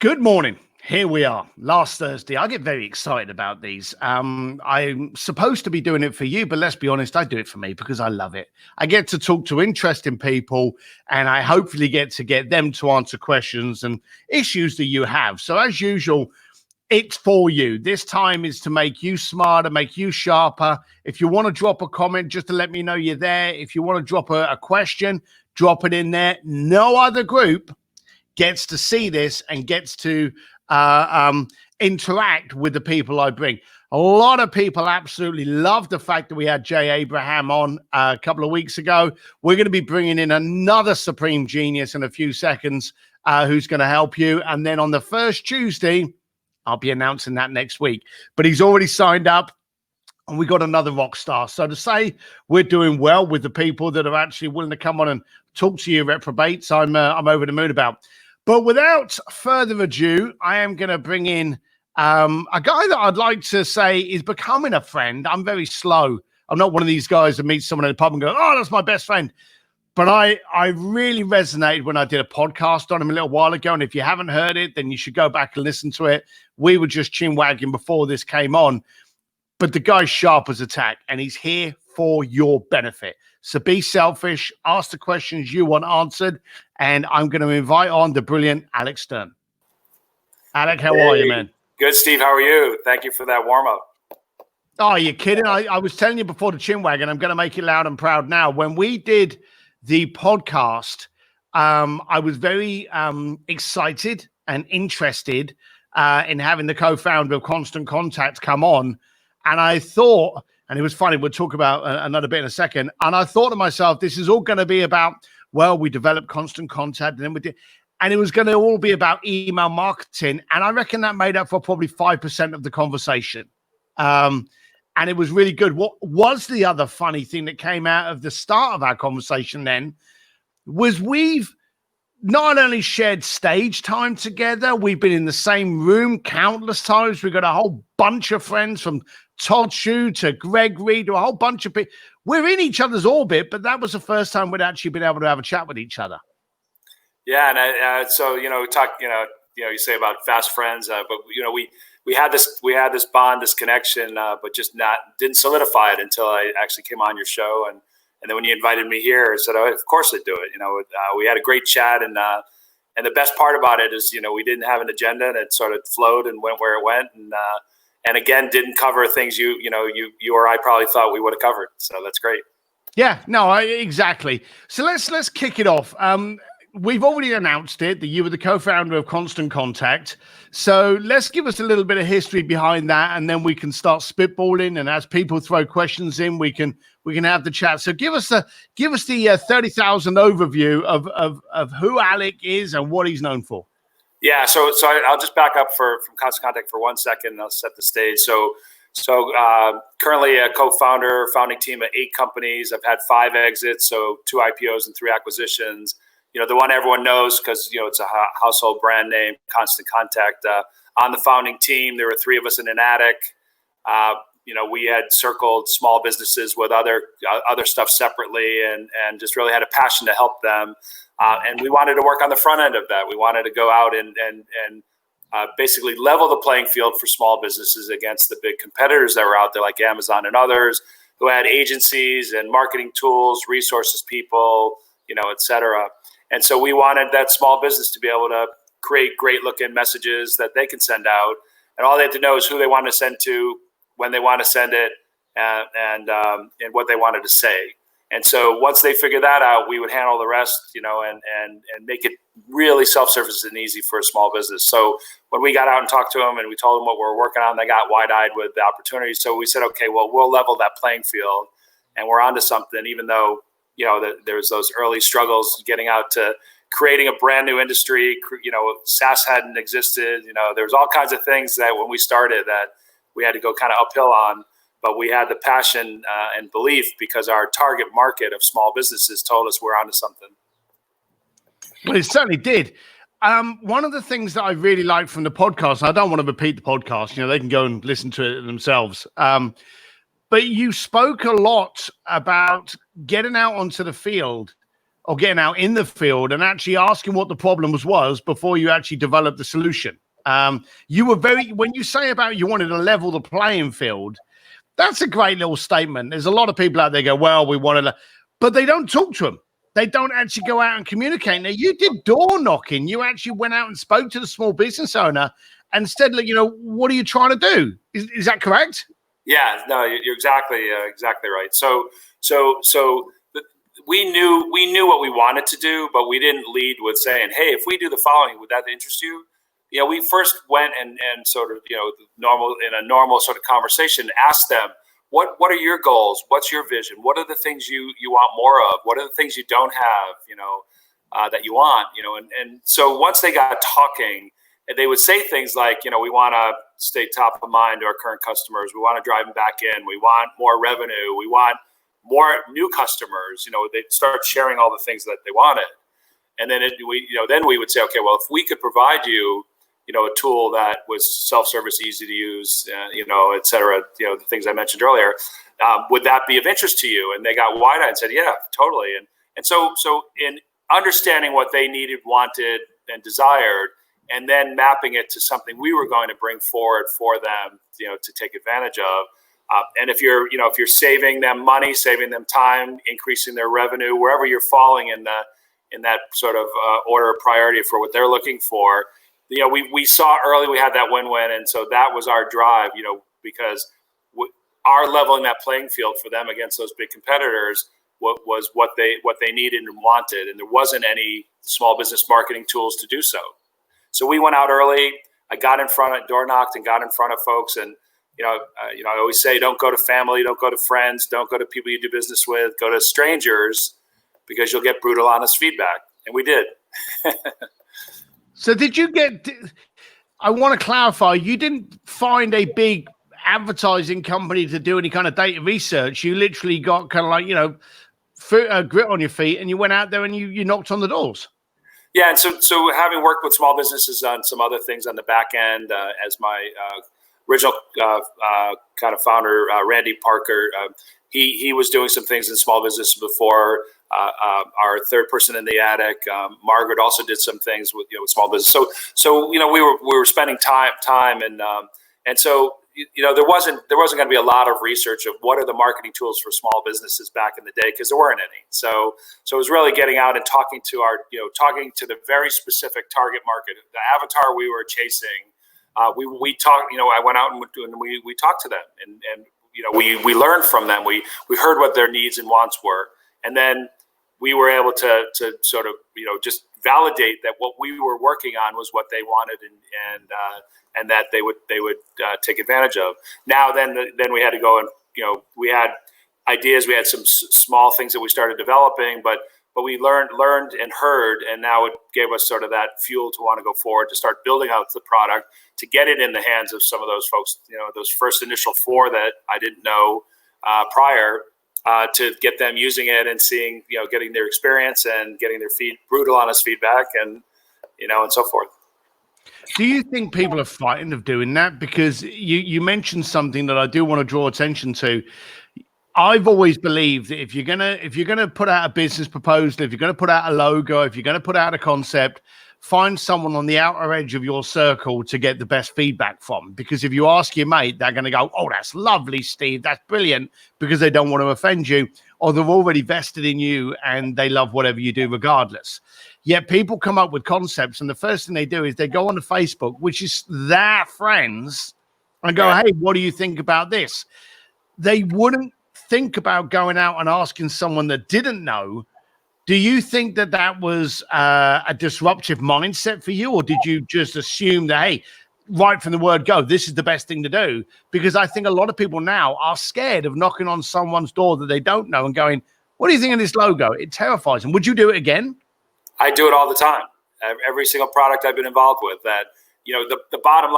Good morning. Here we are, last Thursday. I get very excited about these. I'm supposed to be doing it for you, but let's be honest, I do it for me because I love it. I get to talk to interesting people, and I hopefully get them to answer questions and issues that you have. So as usual, it's for you. This time is to make you smarter, make you sharper. If you want to drop a comment, just to let me know you're there. If you want to drop a question, drop it in there. No other group gets to see this and gets to interact with the people I bring. A lot of people absolutely love the fact that we had Jay Abraham on a couple of weeks ago. We're going to be bringing in another supreme genius in a few seconds who's going to help you. And then on the first Tuesday, I'll be announcing that next week. But he's already signed up. And we got another rock star. So to say we're doing well with the people that are actually willing to come on and talk to you reprobates, I'm over the moon about. But without further ado, I am going to bring in a guy that I'd like to say is becoming a friend. I'm very slow. I'm not one of these guys that meets someone in the pub and go, "Oh, that's my best friend." But I really resonated when I did a podcast on him a little while ago. And if you haven't heard it, then you should go back and listen to it. We were just chin wagging before this came on. But the guy's sharp as a tack, and he's here for your benefit. So be selfish, ask the questions you want answered, and I'm going to invite on the brilliant Alec Stern. Alec, how are you, man? Good, Steve. How are you? Thank you for that warm-up. Oh, you're kidding. I was telling you before the chin wag, and I'm going to make it loud and proud now. When we did the podcast, I was very excited and interested in having the co-founder of Constant Contact come on. And I thought, and it was funny, we'll talk about another bit in a second. And I thought to myself, this is all going to be about, well, we developed Constant Contact, and then we did, and it was going to all be about email marketing. And I reckon that made up for probably 5% of the conversation. And it was really good. What was the other funny thing that came out of the start of our conversation then was we've not only shared stage time together, we've been in the same room countless times. We've got a whole bunch of friends from Todd Shue to Greg Reed to a whole bunch of people. We're in each other's orbit, but that was the first time we'd actually been able to have a chat with each other. Yeah, and so we talk. You say about fast friends, but we had this bond, this connection, but just didn't solidify it until I actually came on your show, and then when you invited me here, I said, "Oh, of course I'd do it." We had a great chat, and the best part about it is, we didn't have an agenda, and it sort of flowed and went where it went, and again, didn't cover things you or I probably thought we would have covered. So that's great. Yeah, no, exactly. So let's kick it off. We've already announced it that you were the co-founder of Constant Contact. So let's give us a little bit of history behind that, and then we can start spitballing. And as people throw questions in, we can have the chat. So give us the 30,000 overview of who Alec is and what he's known for. Yeah, so I'll just back up from Constant Contact for 1 second, and I'll set the stage. So currently a co-founder, founding team of 8 companies. I've had 5 exits, so 2 IPOs and 3 acquisitions. The one everyone knows because, it's a household brand name, Constant Contact. On the founding team, there were 3 of us in an attic. We had circled small businesses with other stuff separately and just really had a passion to help them. And we wanted to work on the front end of that. We wanted to go out and basically level the playing field for small businesses against the big competitors that were out there like Amazon and others who had agencies and marketing tools, resources, people, et cetera. And so we wanted that small business to be able to create great looking messages that they can send out. And all they have to know is who they want to send to, when they want to send it, and what they wanted to say. And so once they figure that out, we would handle the rest, and make it really self-service and easy for a small business. So when we got out and talked to them and we told them what we were working on, they got wide-eyed with the opportunity. So we said, okay, well, we'll level that playing field, and we're onto something, even though, there's those early struggles getting out to creating a brand new industry. SaaS hadn't existed. There's all kinds of things that when we started that we had to go kind of uphill on. But we had the passion and belief because our target market of small businesses told us we're onto something. Well, it certainly did. One of the things that I really liked from the podcast, I don't want to repeat the podcast, they can go and listen to it themselves. But you spoke a lot about getting out onto the field or getting out in the field and actually asking what the problem was before you actually developed the solution. You were when you say about you wanted to level the playing field, that's a great little statement. There's a lot of people out there go, well, we wanted to, but they don't talk to them. They don't actually go out and communicate. Now, you did door knocking. You actually went out and spoke to the small business owner and said, like, what are you trying to do? Is that correct? Yeah, no, you're exactly right. So we knew what we wanted to do, but we didn't lead with saying, hey, if we do the following, would that interest you? We first went and sort of, in a normal sort of conversation, asked them, what are your goals? What's your vision? What are the things you want more of? What are the things you don't have, that you want, and so once they got talking, they would say things like, we want to stay top of mind to our current customers. We want to drive them back in. We want more revenue. We want more new customers. They'd start sharing all the things that they wanted. And then then we would say, okay, well, if we could provide you, a tool that was self-service, easy to use, et cetera, the things I mentioned earlier, would that be of interest to you? And they got wide-eyed and said, yeah, totally. And so in understanding what they needed, wanted, and desired, and then mapping it to something we were going to bring forward for them, to take advantage of. And if you're saving them money, saving them time, increasing their revenue, wherever you're falling in that sort of order of priority for what they're looking for, we saw early we had that win-win, and so that was our drive, because our leveling that playing field for them against those big competitors was what they needed and wanted, and there wasn't any small business marketing tools to do so. So we went out early. I got in front of, door knocked, and got in front of folks, and I always say, don't go to family, don't go to friends, don't go to people you do business with, go to strangers, because you'll get brutal, honest feedback, and we did. So did you I want to clarify, you didn't find a big advertising company to do any kind of data research. You literally got kind of like, grit on your feet, and you went out there and you knocked on the doors. Yeah, and so having worked with small businesses on some other things on the back end, as my original kind of founder, Randy Parker, he was doing some things in small businesses before. Our third person in the attic, Margaret, also did some things with small business. So we were spending time, and so there wasn't going to be a lot of research of what are the marketing tools for small businesses back in the day, because there weren't any. So it was really getting out and talking to talking to the very specific target market, the avatar we were chasing. We talked. I went out and we talked to them, and we learned from them. We heard what their needs and wants were, and then we were able to sort of just validate that what we were working on was what they wanted, and that they would take advantage of. Now then we had to go and we had ideas, we had some small things that we started developing, but we learned and heard, and now it gave us sort of that fuel to want to go forward, to start building out the product, to get it in the hands of some of those folks, those first initial 4 that I didn't know prior. To get them using it and seeing, getting their experience and getting their brutal, honest feedback, and and so forth. Do you think people are frightened of doing that? Because you mentioned something that I do want to draw attention to. I've always believed that if you're gonna put out a business proposal, if you're gonna put out a logo, if you're gonna put out a concept, find someone on the outer edge of your circle to get the best feedback from. Because if you ask your mate, they're going to go, oh, that's lovely, Steve, that's brilliant, because they don't want to offend you, or they're already vested in you and they love whatever you do regardless. Yet people come up with concepts, and the first thing they do is they go on to Facebook, which is their friends, and go, hey, what do you think about this? They wouldn't think about going out and asking someone that didn't know. Do you think that was a disruptive mindset for you, or did you just assume that, hey, right from the word go, this is the best thing to do? Because I think a lot of people now are scared of knocking on someone's door that they don't know and going, what do you think of this logo? It terrifies them. Would you do it again? I do it all the time. Every single product I've been involved with, that the bottom